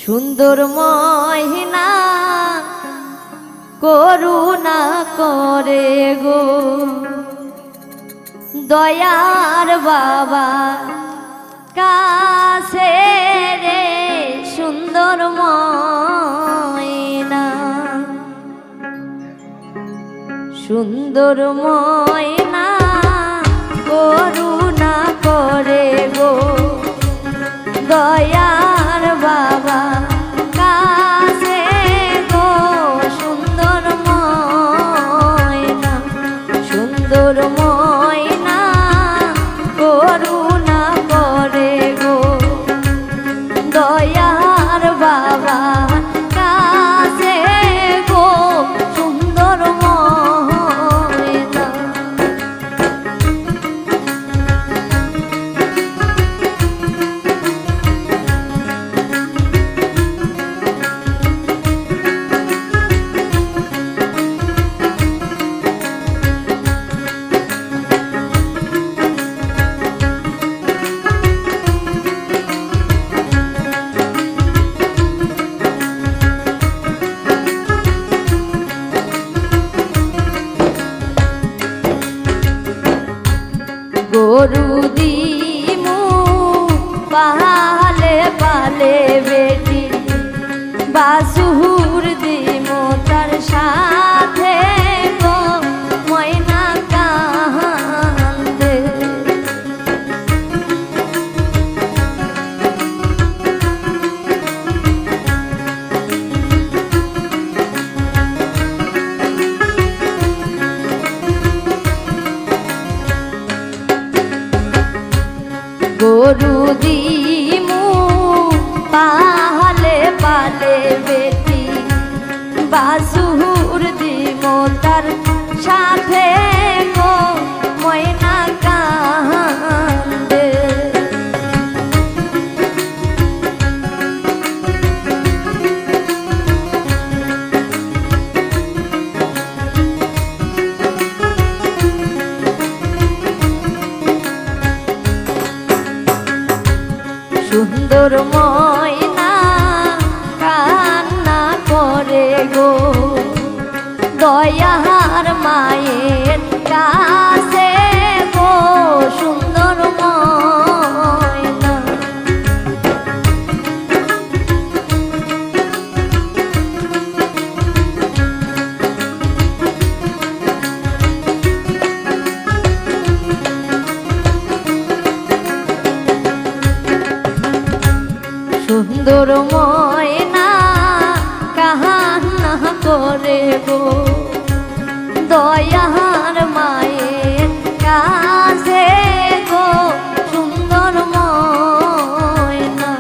সুন্দর মহিনা করুণা করে গো দয়ার বাবা কাছে রে সুন্দর ময়না সুন্দর ময়না করুণা করে গো দয়ার বাবা কাছে গো সুন্দর ময়না সুন্দর ময়না করুণা করে গো দয়ার বাবা কাছে গো সুন্দর ময়না গরু দিমু পালে পালে বেটি বাসুর দিমু তার সাথে গো ময়না কান্দে গরু দিমু পালে পালে বেটি বাসুর দিমু তার সাথে গো ময়না কান্দে সুন্দর ময়না কান্না করে গো দয়ার মায়ের কাছে গো সুন্দর ময়না সুন্দর ময়না কান্না করে গো দয়ার মায়ের কাছে গো সুন্দর ময়না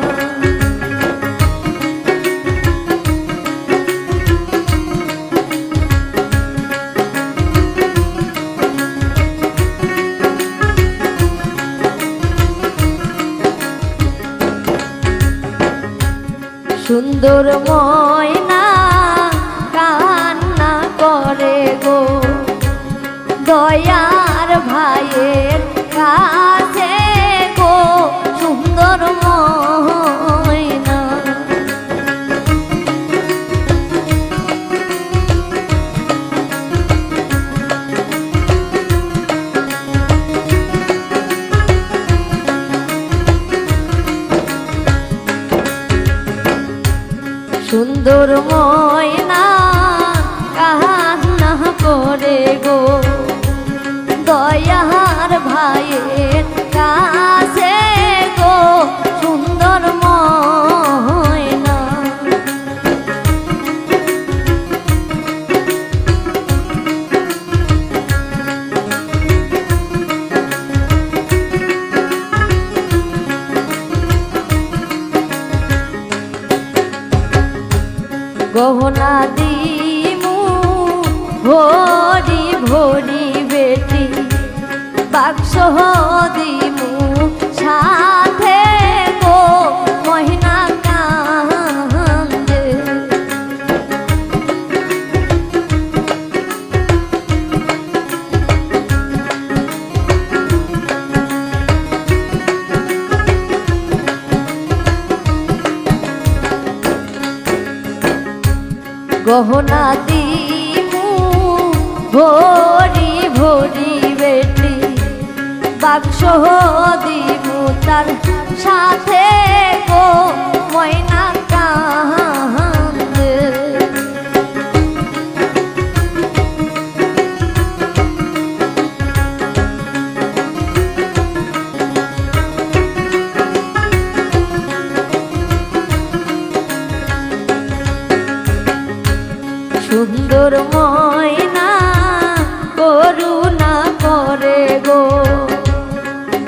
সুন্দর ময়না কান্না করে গো দয়ার ভাইয়ের কাছে গো সুন্দর ময়না সুন্দর ময়না কান্না করে গো দয়ার ভাইয়ের কাছে গো সুন্দর ময়না গহনা দিমু ভরি ভরি বেটি বাক্স দিমু সাথে গো ময়না কান্দে গহনা দিমু ভরি ভরি বেটি বাক্স দিমু তার সাথে গো ময়না কান্দে সুন্দর ময়না করুণা করে গো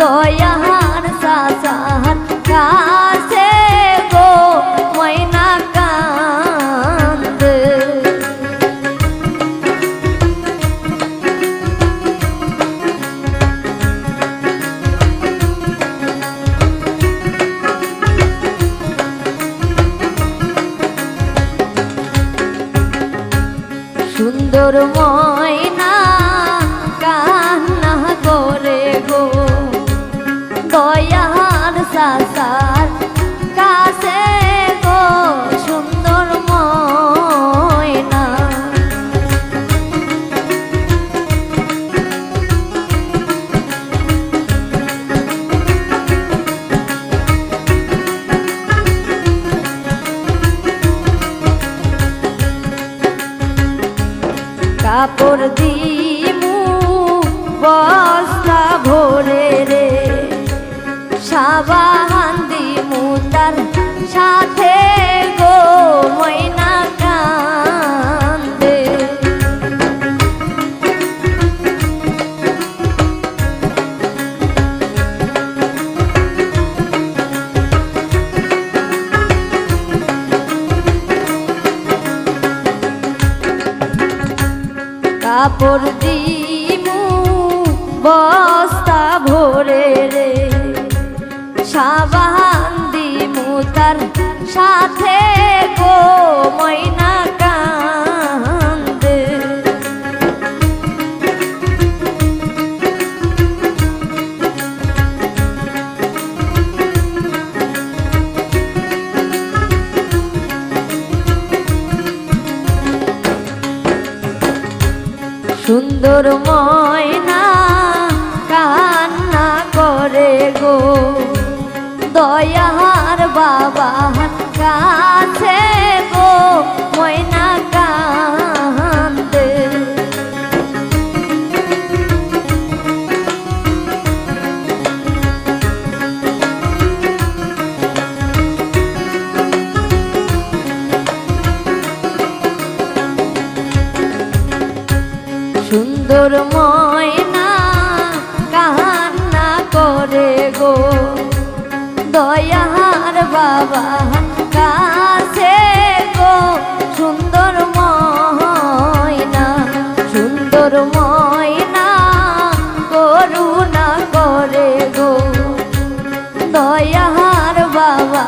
দয়ার সাসার কাছে গো ময়না কান্দে সুন্দর ময়না কান্না করে গো দয়ার সাসার কাছে গো সুন্দর ময়না কাপড় দিমু বস্তা ভরে রে সাবান দিমু তার সাথে গো ময়না কান্দে কাপড় দিমু বস্তা ভরে রে সাবান দিমু তার সাথে গো ময়না কান্দে সুন্দর ময়না কান্না করে গো দয়ার বাবার কাছে গো ময়না কান্দে সুন্দর ময়না কান্না করে গো দয়ার বাবার কাছে গো সুন্দর ময়না করুণা করে গো দয়ার বাবা